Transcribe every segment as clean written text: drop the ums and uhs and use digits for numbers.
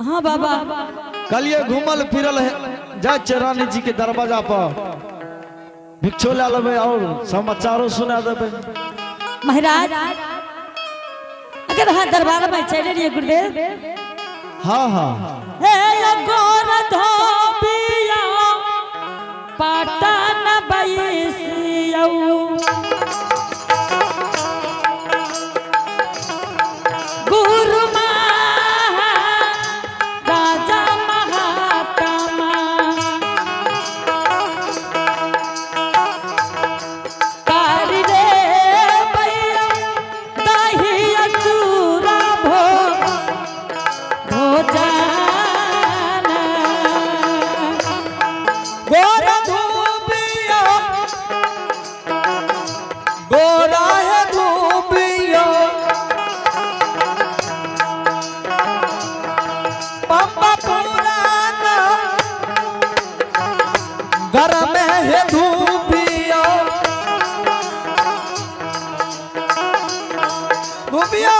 हाँ बाबा। कल ये घूमल फिरल है जाए रानी जी के दरवाजा पर भिक्षो ला लेबे और समाचारों सुना देबे। महाराज अगर हाँ दरबार में चले रहिए गुरुदेव। हाँ हाँ हे गोर धोबिया पाटन बैसियौ गुरु राजा महात्मा कारी रे बैया दही चूरा भोजन गोरा धूबिया गोरा है धूबिया पप्पा पुराना घर में है धूबिया धूबिया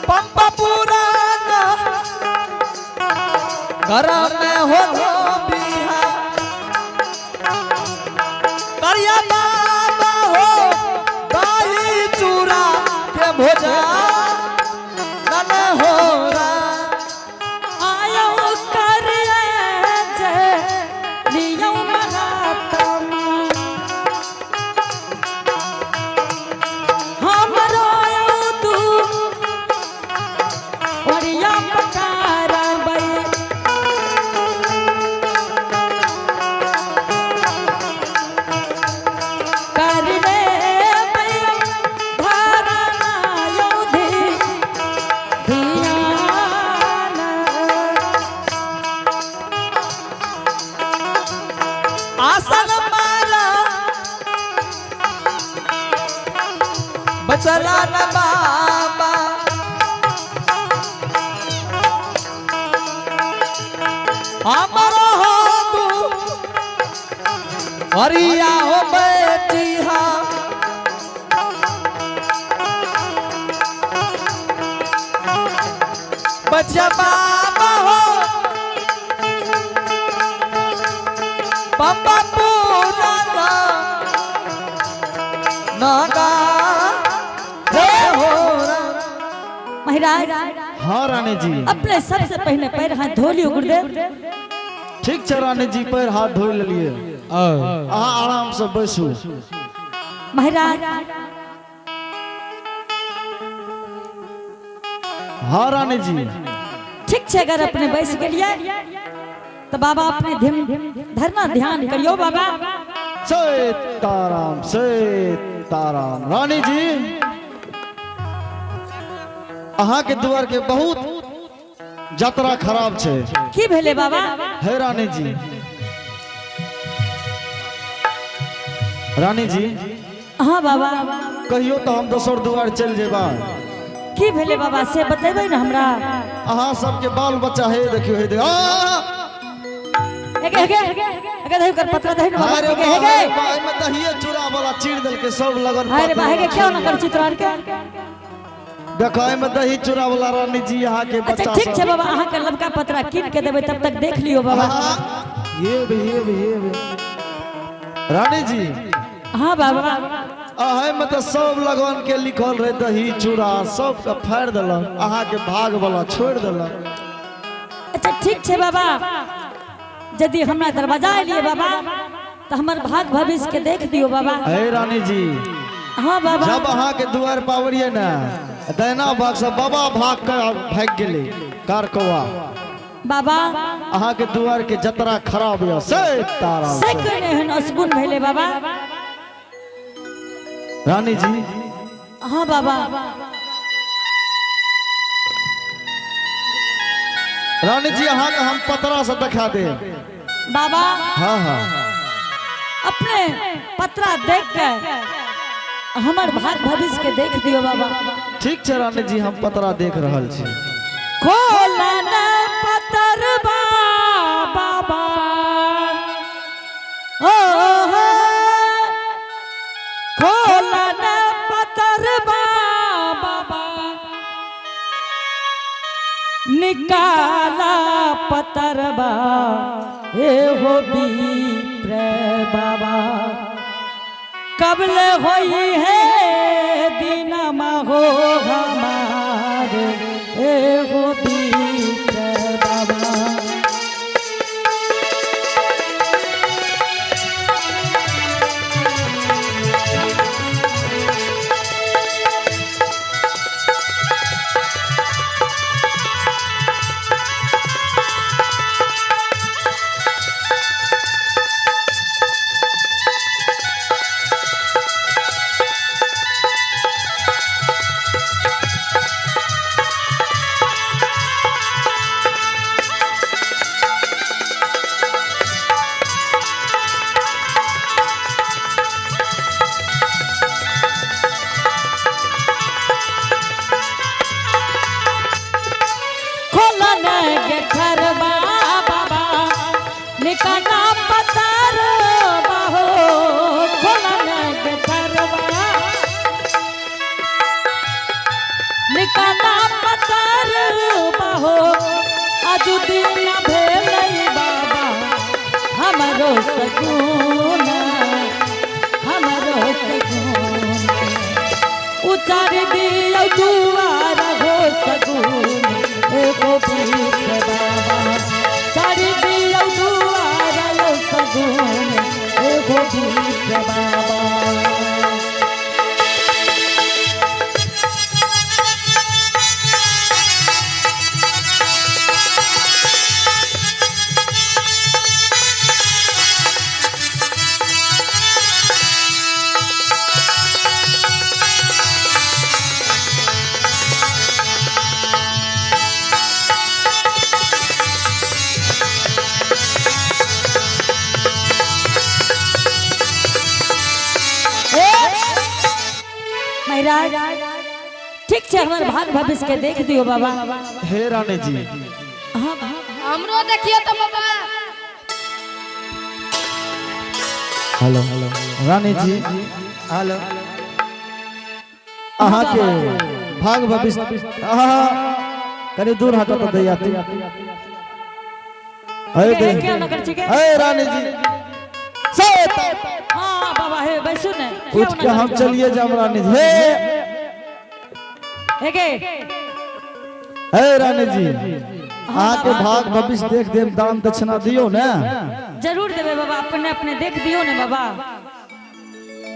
पप्पा पुराना घर में हो धोबिया करिया बाबा हो दही चूरा के भोजन हो आयो करिए जय लियो महात्मा हमरो तू बढ़िया पकारा बई आसन माला बचला न बाबा हमारो हो तू हरिया हो बेटी हा बच्चा बाबा हो पप्पा पुराना नागा रे हो महाराज हाँ रानी जी अपने सबसे पहले पैर हाथ धो लियो गुरुदेव। ठीक है रानी जी पैर हाथ धो लिए अहाँ आराम से बैसू। महाराज हाँ रानी जी ठीक है अगर अपने बैस गेलिए तो बाबा अपने धरना ध्यान करियो बाबा। सीताराम सीताराम। रानी जी अहाँ के द्वार के बहुत यात्रा खराब छे। की भेले बाबा? है रानी जी। रानी जी हाँ बाबा कहियो तो हम दोसर द्वार चल जेबा। की भेले बाबा से बतेबै ना हमरा। अहाँ सबके बाल बच्चा है देखियो है देख अगर दही कर पत्रा दही ना अरे बाबा हेगे भाई में दहिए चूरा वाला चीर दल के सब लगन अरे बा हेगे क्यों ना कर चित्रार के देखो में दही चूरा वाला रानी जी यहाँ के अच्छा बच्चा ठीक है बाबा अहाँ के लबका पत्रा कीन के देबै तब तक देख लियो बाबा। ये भी रानी जी। हाँ बाबा अहे में तो सब लगन के लिखल रहे दही चूरा सब का फाड़ दलक अहाँ के भाग वाला छोड़ दलक। अच्छा ठीक है बाबा यदि हमरा दरवाजा लिए बाबा तो हमार भाग भविष्य के देख दियो बाबा। हे रानी जी हाँ बाबा जब अहाँ के दुआर पावरिए ना दैना भाग से बाबा भाग कर भाग गेले कार कौआ बाबा अहाँ के दुआर के जतरा खराब है से तारा से कने हन असगुन भइले बाबा रानी जी हाँ बाबा रानी जी अहाँ के हम पतरा से दिखा दे बाबा हाँ हाँ अपने पत्रा देख के हमर भाग भविष्य के देख दियो बाबा ठीक छै रानी जी हम पतरा देख रहल छी खोला न पतरबा बाबा ओ हो खोला न पतरबा बाबा निकाला पतरबा ए हो बीप्र बाबा कबले होई है दीनमा हो हमारे एगो बीप्र बाबा निकाना पतर बहो खोलन के थरवा निकाना पतर बहो अजु दिन भेलै बाबा हमरो सगुन उचार दियो दुआर हो सगुन एगो बीप्र बाबा चार दियो दुआर हो सगुन एगो बीप्र बाबा ठीक है हमारे भाग भविष्य के देख दियो बाबा हे रानी जी हमरो देखिए तो बाबा हेलो रानी जी हेलो अहाँ के भाग भविष्य कनी दूर हटा तो दैयाती क्या न कर छिके हे रानी जी सत हां बाबा हे बैसु ने कुछ के हम चलिए जाम रानी जी हे रानी जी अहाँ के भाग भविष्य देख देव दान दक्षिणा दियो ना जरूर देबे बाबा अपने अपने देख दियो ने बाबा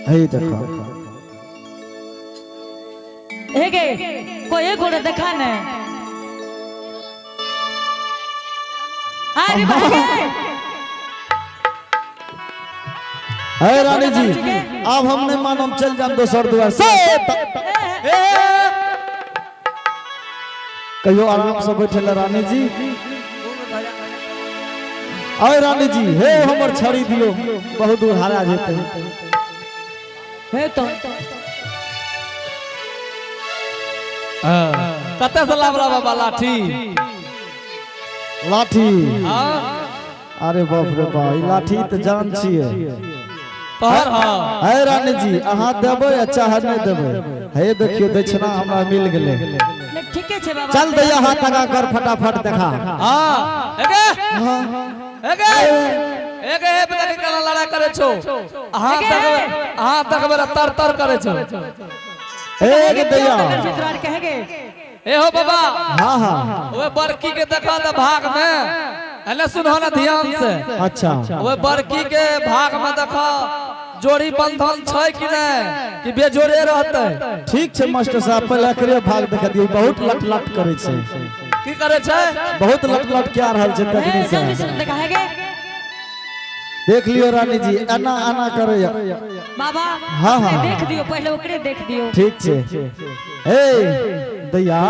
हे देखो हेगे कोई गोड़े देखा ने अरे भागे हे रानी जी अब हम नहीं मानम चल जाम दोसर द्वार से कहियो आराम से बैठल रानी जी अरे रानी जी हे हमर छड़ी दियो बहुत दूर हारा जेते हे तो कते से लाबरा बाबा लाठी लाठी हां अरे बाप रे बा ई लाठी त जान छिए तोहर हां हे रानी जी अहाँ देबे या चाहे नहीं देबे हे देखियो दक्षिणा हमरा मिल गेले ठीक है बाबा चल दैया हाथ लगा कर फटाफट देखा हां एगे एगे एगे हे बेटा केना लड़ा करे छो हां तक बेरा तर तर करे छो ए दैया चित्रार कहेगे ए हो बाबा हां हां ओए बरकी के देखा त भाग में एने सुनो ना ध्यान से अच्छा ओए बरकी के भाग में देखा जोड़ी बंधन छै कि नहीं कि बेजोड़े रहते? ठीक छै मास्टर साहब, पहले एकरे भाग देख दियौ, बहुत लट लट करे छै, की करे छै? बहुत लट लट क्या रहल छै तकनी से। जल्दी से देखा है गे देख लियो रानी जी, एना एना करे बाबा। हाँ, हाँ, अपने देख दियो, पहले ओकरे देख दियो। ठीक छै। ए दैया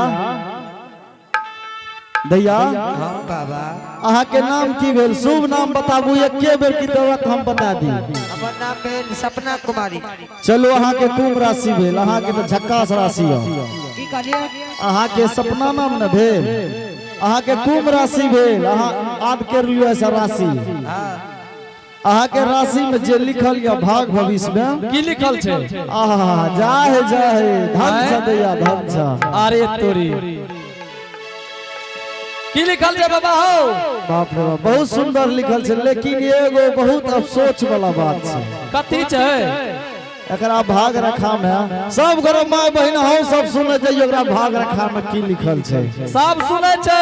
दैया, हाँ बाबा। अहाँ के नाम की भेल? शुभ नाम बताबू, एके बेर की दौलत हम बता दी। हमर नाम भेल सपना कुमारी। चलो, अहाँ के कुंभ राशि भेल, अहाँ के तो झक्कास राशि हो। की कहलिए? अहाँ के सपना नाम न भेल, अहाँ के कुंभ राशि भेल, अहाँ आद के रुआ सा राशि। अहाँ के राशि में जे लिखल या भाग भविष्य में की लिखल छै? आहा, जाहे धन सा दैया, धन सा। अरे तोरी की लिखल छै बाबा हो? बाप रे बाप, बहुत सुंदर लिखल छै, लेकिन एगो बहुत अफसोच वाला बात छै। कथी छै? एकरा भाग रखा में सब घर माय बहिन हम सब सुने जाइयो, एकरा भाग रखा में की लिखल छै सब सुने छै।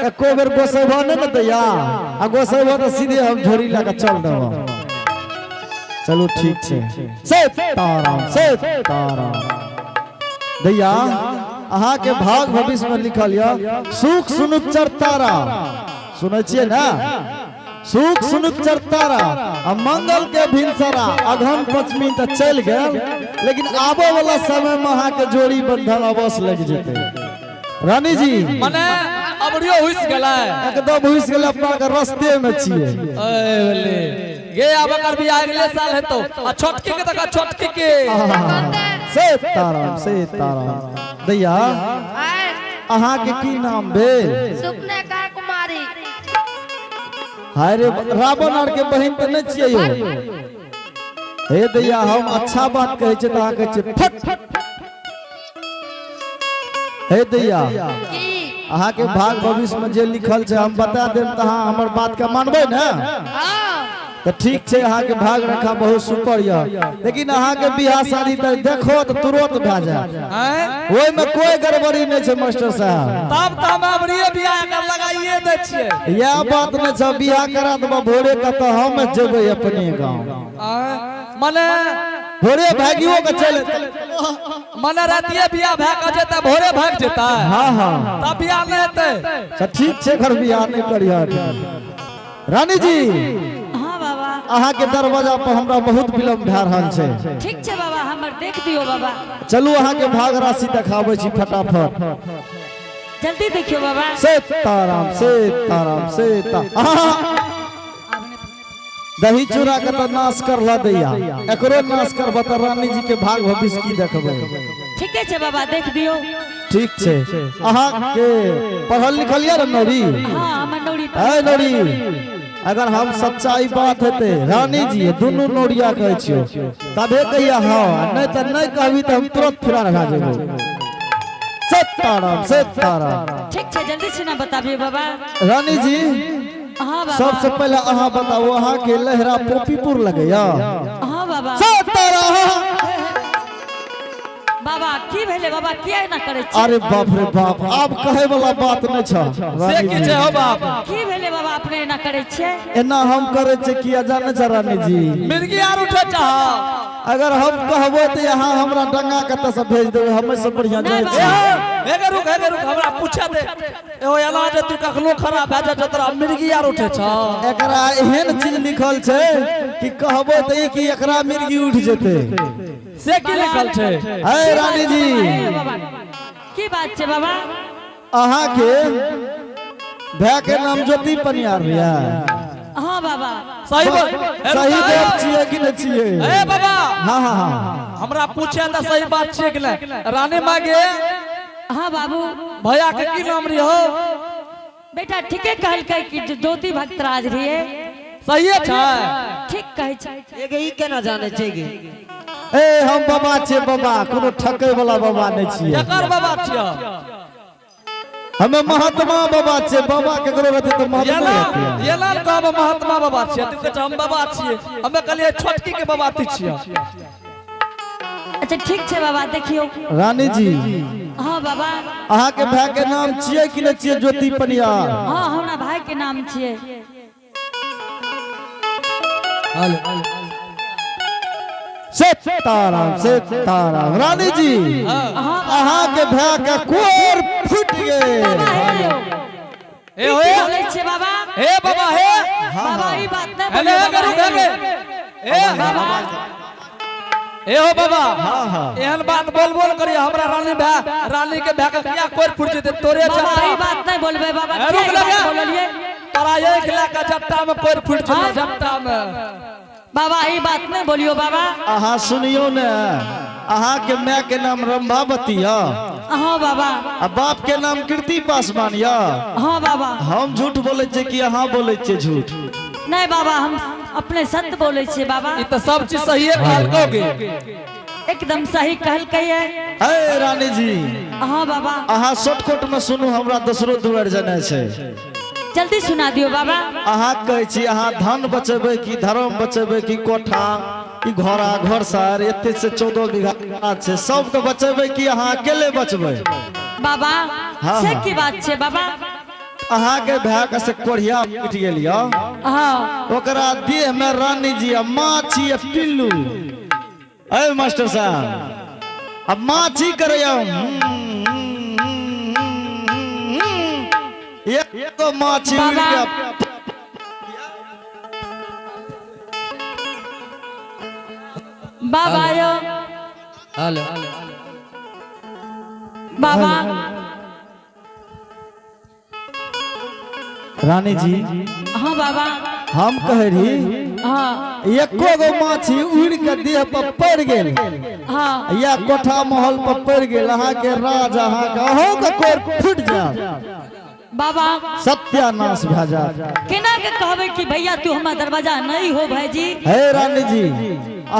एको बेर गोसेबा ने दैया, आ गोसेबा तो सीधे हम झोरी लगा चल देबो। चलो ठीक छै, सीताराम सीताराम। दैया, अहाँ के भाग भविष्य में लिखल या सुख सुनुचर तारा, सुनै छियै ना? सुख सुनुचर तारा आ मंगल के भिनसरा, अघन पंचमी तक चल गए, लेकिन आबो वाला समय में अहाँ के जोड़ी बंधन अवश्य लग जेते। रानी जी मने अबरियो हुइस गेलै, एकदम हुइस गेलै, अपना के रास्ते में छिए। ए बले गे आब कर भी अगले साल हेतो। आ छोटकी के तक छोटकी के सीताराम सीताराम। दैया, अहाँ के की नाम भेल? सुपने का कुमारी। हाय रे, रावण आर के बहिन तो नहीं छिए यो। हे दैया, हम अच्छा बात कहे छे तो अहाँ कहे छे फट। हे दैया, अहाँ के भाग भविष्य में जे लिखल छे हम बता देम त अहाँ हमर बात के मानबे ना? तो ठीक छे, अहाँ के भाग रखा बहुत सुपर या, लेकिन अहाँ के बियाह शादी त देखो तो तुरंत भ जाए, हैं? ओय में कोई गड़बड़ी नहीं छे मास्टर साहब। तब त हम अबरियो बियाह कर लगाइए दे छियै। यह बात नहीं छे, बियाह करा देबो भोरे का तो हम जेबे अपने गांव। मने भोरे भागियो के चले, मने रातिए बियाह भए के जेता, भोरे भाग जेता। हाँ हाँ, तब बियाह नहीं हेतै। तो ठीक छे, घर बियाह नहीं करिया। रानी जी, हाँ बाबा। अहाँ के दरवाजा पर हमरा बहुत विलम्ब भए रहल छे। ठीक छे बाबा, हमर देख दियो बाबा। चलू अहाँ के भाग राशि देखाबै छी फटाफट। जल्दी देखियो बाबा। सीताराम सीताराम सीता। दही चूड़ा के तो नाश करला दैया, एकरो नाश करबा त रानी जी के भाग भविष्य की देखबै। ठीक छे बाबा, देख दियो। ठीक छे, अहाँ के पढ़ल लिखल या नौरी? हाँ, हमर नौरी है नौरी, अगर हम सच्चाई बात हेते रानी जी दोनों नौरिया कहे छियो तबे कहिया हाँ, नहीं तो नहीं कहबी तो हम तुरंत फरार भए जेबो। सीताराम सीताराम। ठीक छे, जल्दी से ना बताबिए बाबा। रानी जी, हाँ बाबा। सबसे पहले अहाँ बताओ, अहाँ के लहरा पोपीपुर लगैया? हाँ बाबा। सीताराम। बाबा की भेले बाबा, किया ना करे छी? अरे बाप रे बाप, आब कहे वाला बात नहीं छ। से की छै हो बाप? की भेले बाबा, अपने ना करे छे? एना हम करे छे किया जाने छ रानी जी? मिर्गी आर उठे चाह। अगर हम कहबो तो यहाँ हमरा डंगा कत से भेज देबे, हमें सब बढ़िया जाए नहीं छी। एगे रुक हमरा पूछा दे। एहो एला जे तू कखनो खराब भए जा तोरा मिर्गी आर उठे छ। एकरा एहन चीज लिखल छे कि कहबो तो कि एकरा मिर्गी उठ जेते। से की लिखल छै? है रानी जी, अरे बाबा, की बात छे बाबा? अहाँ के भै के नाम ज्योति पनियार रिया? हाँ बाबा। सही सही बात छिए कि नहीं छिए? ए बाबा, हाँ हाँ हाँ, हमरा पूछे त सही बात छै कि नहीं? रानी मागे हाँ बाबू। भैया के की नाम रही हो? बेटा ठीके कहलकै कि ज्योति भक्तराज रिये। सही छै? ठीक कहै छै। एगे ई केना जाने छै गे? ए हम बाबा छे, बाबा कोनो ठकै वाला बाबा नहीं छिए। एकर बाबा छियै। हमें महात्मा बाबा छे, बाबा केकरो रहते तो महात्मा रहते। ये लाल कहब महात्मा बाबा छियै, तू कहै हम बाबा छियै, हमे कहलिए छोटकी के बाबा तू छियै। अच्छा ठीक छे बाबा, देखियो। रानी जी, हाँ बाबा। अहाँ के भाई के नाम छिए कि नहीं छिए ज्योति पनियार? हाँ, हमरा भाई के नाम छिए। सीताराम रानी जी अहाँ के भाई का कोर फूट गए ए हो बोले छे बाबा ए बाबा हे बाबा ई बात नहीं हेले बोलियो करू बाबा, घरे ए बाबा ए हो बाबा हाँ। एहन बात बोल बोल करी हमरा रानी के भाई का क्या कोर फूट जेते तोरे बाबा जट्टा ई बात नहीं बोलबे बाबा ए, क्या रुक ई लगा। बात बोललिए तोरा एक लाख का जट्टा में कोर फूट जेते हाँ। जट्टा में बाबा ई बात नहीं बोलियो बाबा अहाँ सुनियो ने अहाँ के माँ के नाम रंभावती है हाँ बाबा आ बाप के नाम कीर्ति पासवान या हाँ बाबा हम झूठ बोले छे कि अहाँ बोले छे झूठ नहीं बाबा हम अपने सत्य बोले छे बाबा ई तो सब चीज सही है कहल कोगे एकदम सही कहल कहिए हे रानी जी हाँ बाबा अहाँ शॉर्टकट में सुनू हमरा दोसरो दुआर जने छै जल्दी सुना दियो बाबा अहाँ कहै छी अहाँ धन बचेबै कि धर्म बचेबै कि कोठा कि घोड़ा घरसार एते से 14 बीघा छै सबके बचेबै कि अहाँ अकेले बचबै बाबा हाँ, से हाँ। की बात छे बाबा अहाँ के भाई के से कोढ़िया उठ गेल य हाँ ओकरा देह में रानी जी आ माछी आ पिल्लू ए मास्टर साहब अब माछी करैया एक माछी उड़ बाबा। गया बाबा यो हेलो बाबा रानी जी हाँ बाबा हम कह रही हाँ एको गो माछी उड़ के देह पर पड़ गेल हाँ या कोठा महल पर पड़ गेल अहाँ के राज अहाँ के अहों के कोर फूट जाए बाबा सत्यानाश भए जाए केना के कहबे कि भैया तू हमारा दरवाजा नहीं हो भाईजी हे रानी जी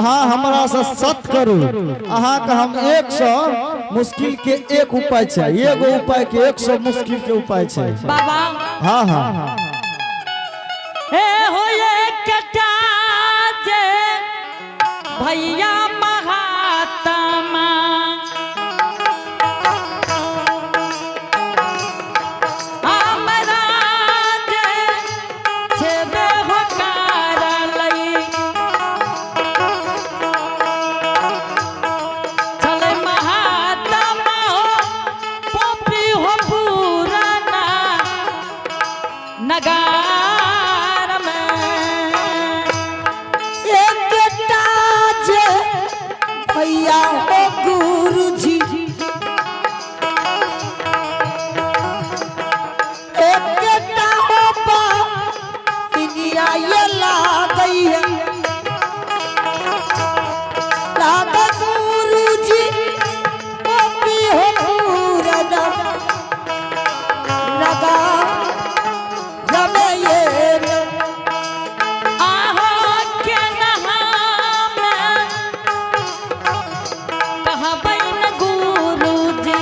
अहाँ हमरा से सत करू अहाँ के हम 100 मुश्किल के एक उपाय छै एगो उपाय के 100 मुश्किल के उपाय छै बाबा हाँ हाँ हे हो ये कटा जे भैया महात्मा हमरा जे छेबे हो कारलई चले महात्मा हो पोपी हो पुराना नगार में एकटा जे भैया हो गुरुजी एकटा हो बा दुनिया ये लागई है लाग गुरुजी पपी हो पूरना लगा रमे ये आहो के नहाम कहबै न गुरुजी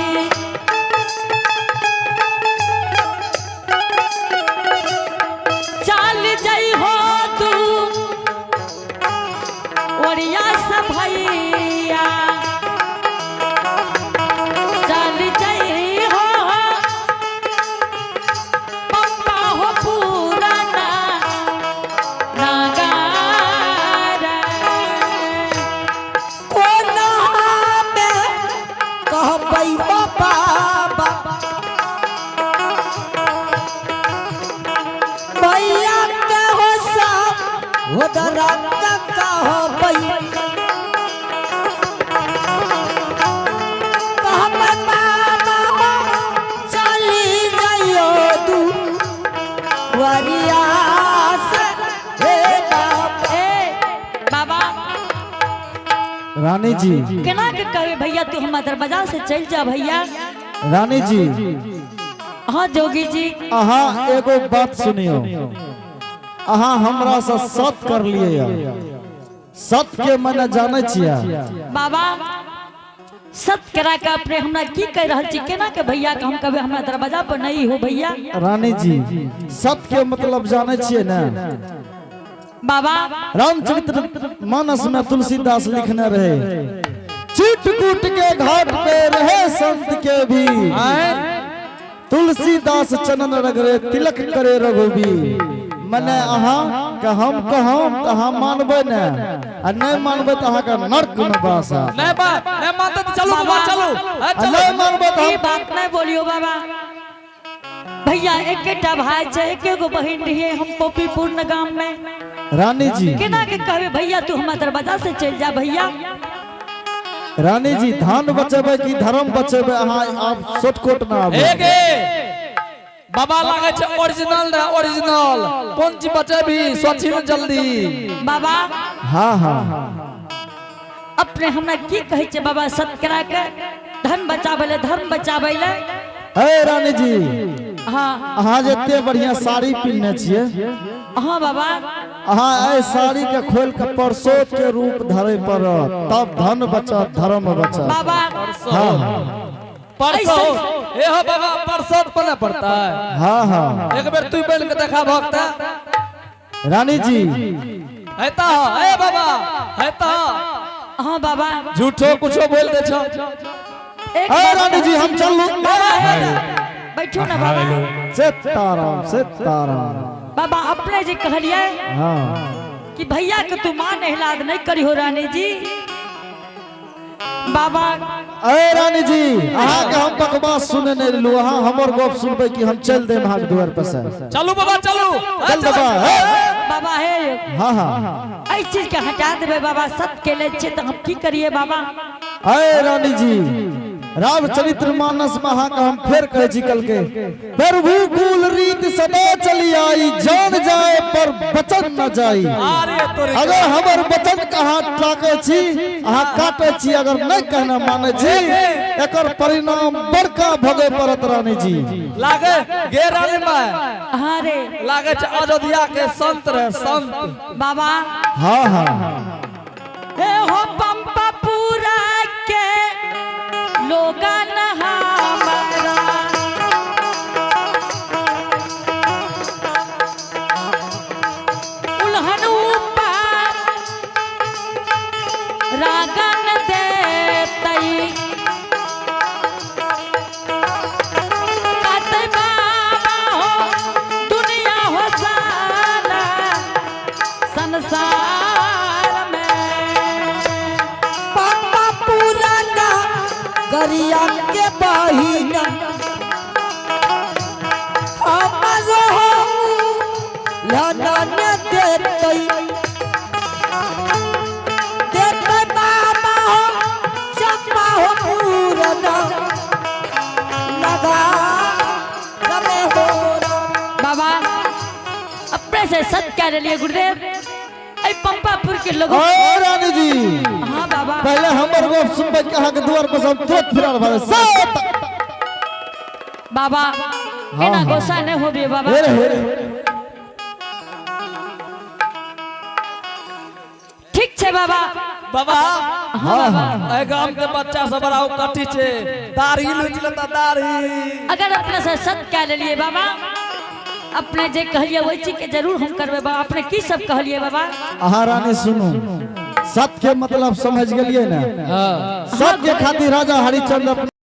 चल जाइ हो तू ओरिया से भैया चल जाइ हो पप्पा हो पुराना नगार कोना में कहबै ओ बाबा भैया के हो सब हो दरा कहबै कहबै बाबा हो चली जाइयो तू वरिया से हे बाबा ए बाबा रानी जी केना के कहबे भैया तू हमारा दरवाजा से चल जा भैया रानी जी हाँ जोगी जी अहाँ एगो बात सुनियो अहाँ हमरा से सत कर लिए या सत के मने जाने छिया बाबा सत करा के अपने हमरा की कह रहल छी केना के भैया के हम कभी हमरा दरवाजा पर नहीं हो भैया रानी जी सत के मतलब जाने छिए ना बाबा रामचरित्र मानस में तुलसीदास लिखने रहे चिटकूट के घाट पे रहे संत के भी तुलसीदास चनन रगरे तिलक करे रघुबीर मने अहाँ कि हम कहम तो हम मानबे न आ नहीं मानबे तो अहाँ का नरक में बास है नहीं मानते तो चलो बाबा चलो आ नहीं मानबे तो ये बात नहीं बोलियो बाबा। भैया एकेटा भाई छे एकेगो बहन रहिए हम पोपीपुर गांव में। रानी जी केना के कहबे भैया तू हमार दरवाजा से चल जा भैया। रानी जी धान बचेबे की धर्म बचेबे अहाँ आप शॉर्टकट ना आबे एगे बाबा लागे छे ओरिजिनल ना ओरिजिनल कौन ची बचे भी सोची में जल्दी बाबा। हाँ हाँ अपने हमरा की कहे छे बाबा सत्करा के धन बचावे ले धर्म बचावे ले। ए रानी जी हाँ अहाँ जते बढ़िया साड़ी पहनने छिए हाँ बाबा। अहाँ ए साड़ी के खोल के परसोत के रूप धरे पर तब धन बचत धर्म बचत बाबा हाँ परसों ए हो बाबा परसों पने पड़ता है। हाँ हाँ एक बार तू पहन के देखा भक्ता रानी जी हैता ए बाबा हैता हाँ बाबा। झूठो कुछो बोल दे छो एक ए रानी जी हम चलू बैठो ना बाबा। सीताराम बाबा अपने जे कहलिए हाँ कि भैया के तू मान हिलाद नहीं करी हो रानी जी। बाबा ए रानी जी अहाँ के हम बकवास सुने नहीं लू अहाँ हमर गप सुनबे कि हम चल दे भाग द्वार पर से चलो बाबा चलो चल बाबा बाबा है हाँ हाँ ऐ चीज के हटा देबे बाबा सत के ले छे तो हम की करिए बाबा। ए रानी जी रामचरित्र मानस में अहाँ का हम फेर कहे छी कल के प्रभु कुल रीत सदा चली आई जान जाए पर वचन न जाई। अरे तोरे अगर हमर वचन के अहाँ टाके छी अहाँ काटे छी अगर नहीं कहना माने छी एकर परिणाम बड़का भोगे पड़त रानी जी। लागे गे रानी में हाँ रे लागे छे अयोध्या के संत रे संत बाबा। हाँ हाँ हे हो पंपा पूरा के लोगन हमारा उल्हन ऊपर रागन देतई कहते बाबा हो दुनिया हो सारा संसार में। पापा पुराना गरिया के बहिना हमारो लनन देतै देतै बाबा हो चप्पा हो पुराना लगा रमे हो बाबा अपने से सत कह रही गुरुदेव ऐ पंपापुर के लोगों। ओ रानी जी हाँ बाबा पहले हमर गप सुनबे कि अहाँ के द्वार पर सब तुरंत फिराल भागे सब बाबा एना गोसा नहीं होबे बाबा। हेरे ठीक छे बाबा। बाबा हाँ बाबा ए गांव के बच्चा सब बड़ा कठी छे दाढ़ी लूच लेता दाढ़ी। अगर अपने से सत कह लिए बाबा अपने जे कहलिए वही चीज के जरूर हम करबे बाबा। अपने की सब कहलिए बाबा। अहाँ रानी सुनू सत्य के मतलब समझ गेलिए ना। सत्य खातिर राजा हरिश्चंद्र